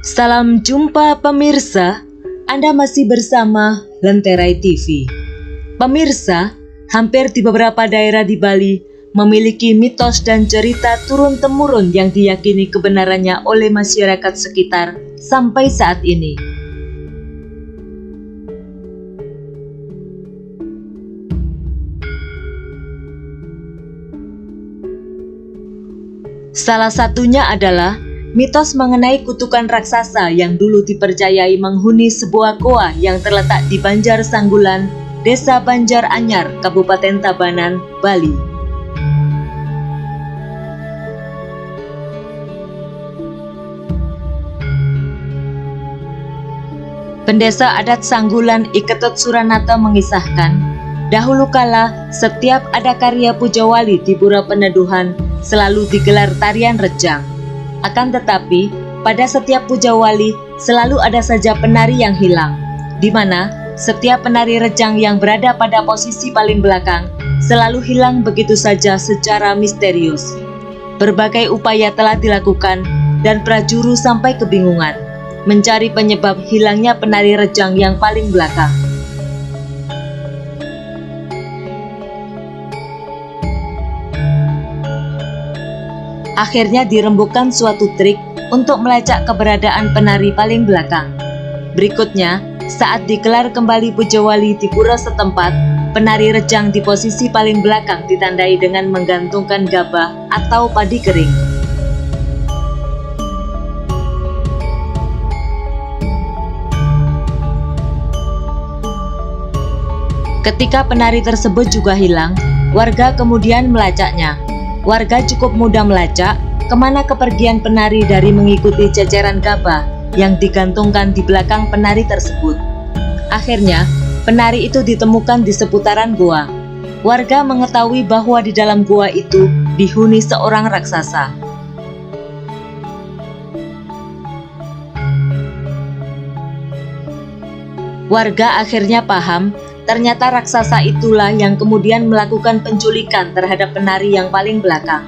Salam jumpa pemirsa, Anda masih bersama Lenterai TV. Pemirsa, hampir di beberapa daerah di Bali memiliki mitos dan cerita turun-temurun yang diyakini kebenarannya oleh masyarakat sekitar sampai saat ini. Salah satunya adalah mitos mengenai kutukan raksasa yang dulu dipercayai menghuni sebuah goa yang terletak di Banjar Sanggulan, Desa Banjar Anyar, Kabupaten Tabanan, Bali. Pendesa adat Sanggulan Iketut Suranata mengisahkan, dahulu kala setiap ada karya pujawali di Pura Peneduhan selalu digelar tarian rejang. Akan tetapi, pada setiap pujawali selalu ada saja penari yang hilang, di mana setiap penari rejang yang berada pada posisi paling belakang selalu hilang begitu saja secara misterius. Berbagai upaya telah dilakukan dan prajuru sampai kebingungan mencari penyebab hilangnya penari rejang yang paling belakang. Akhirnya dirembukan suatu trik untuk melacak keberadaan penari paling belakang. Berikutnya, saat digelar kembali pujawali di pura setempat, penari rejang di posisi paling belakang ditandai dengan menggantungkan gabah atau padi kering. Ketika penari tersebut juga hilang, warga kemudian melacaknya. Warga cukup mudah melacak kemana kepergian penari dari mengikuti ceceran gabah yang digantungkan di belakang penari tersebut. Akhirnya, penari itu ditemukan di seputaran goa. Warga mengetahui bahwa di dalam goa itu dihuni seorang raksasa. Warga akhirnya paham, ternyata raksasa itulah yang kemudian melakukan penculikan terhadap penari yang paling belakang.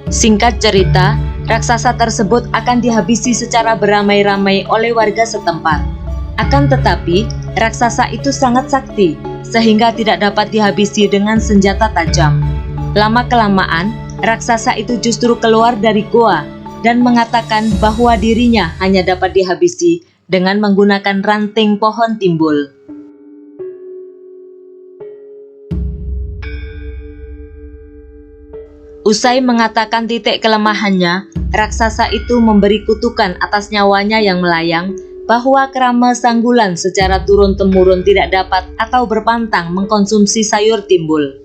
Singkat cerita, raksasa tersebut akan dihabisi secara beramai-ramai oleh warga setempat. Akan tetapi, raksasa itu sangat sakti, sehingga tidak dapat dihabisi dengan senjata tajam. Lama-kelamaan, raksasa itu justru keluar dari goa dan mengatakan bahwa dirinya hanya dapat dihabisi dengan menggunakan ranting pohon timbul. Usai mengatakan titik kelemahannya, raksasa itu memberi kutukan atas nyawanya yang melayang bahwa Krama Sanggulan secara turun-temurun tidak dapat atau berpantang mengkonsumsi sayur timbul.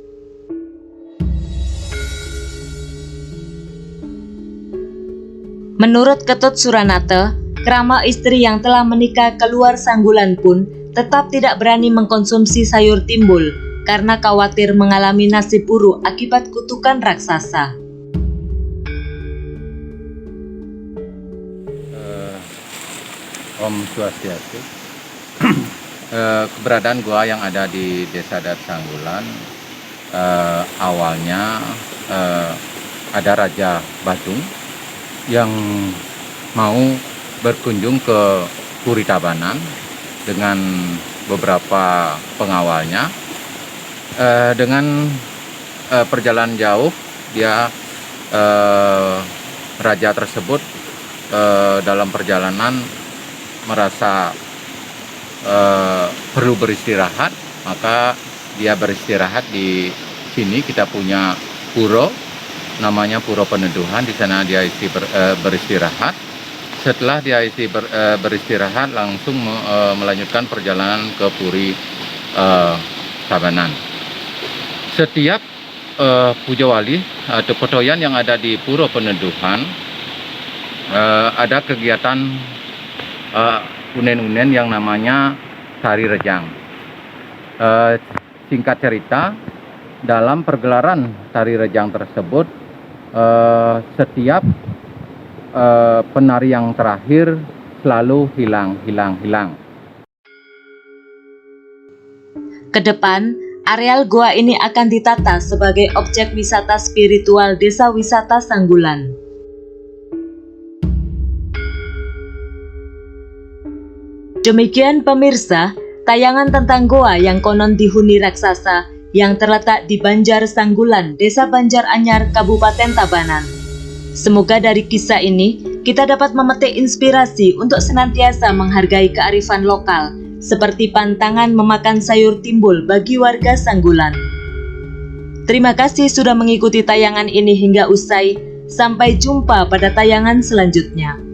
Menurut Ketut Suranata, Krama istri yang telah menikah keluar Sanggulan pun tetap tidak berani mengkonsumsi sayur timbul karena khawatir mengalami nasib buruk akibat kutukan raksasa. Om Swastiastu. Keberadaan goa yang ada di Desa Adat Sanggulan awalnya ada Raja Batung yang mau berkunjung ke Puri Tabanan dengan beberapa pengawalnya. Dengan perjalanan jauh, raja tersebut dalam perjalanan merasa perlu beristirahat, maka dia beristirahat di sini. Kita punya pura, namanya Pura Peneduhan. Di sana dia beristirahat. Setelah dia beristirahat, langsung melanjutkan perjalanan ke Puri Tabanan. Setiap pujawali atau petoyan yang ada di Pura Peneduhan ada kegiatan unen-unen yang namanya tari rejang. Singkat cerita, dalam pergelaran tari rejang tersebut, setiap penari yang terakhir selalu hilang. Kedepan Areal gua ini akan ditata sebagai objek wisata spiritual Desa Wisata Sanggulan. Demikian pemirsa, tayangan tentang goa yang konon dihuni raksasa yang terletak di Banjar Sanggulan, Desa Banjar Anyar, Kabupaten Tabanan. Semoga dari kisah ini kita dapat memetik inspirasi untuk senantiasa menghargai kearifan lokal, seperti pantangan memakan sayur timbul bagi warga Sanggulan. Terima kasih sudah mengikuti tayangan ini hingga usai. Sampai jumpa pada tayangan selanjutnya.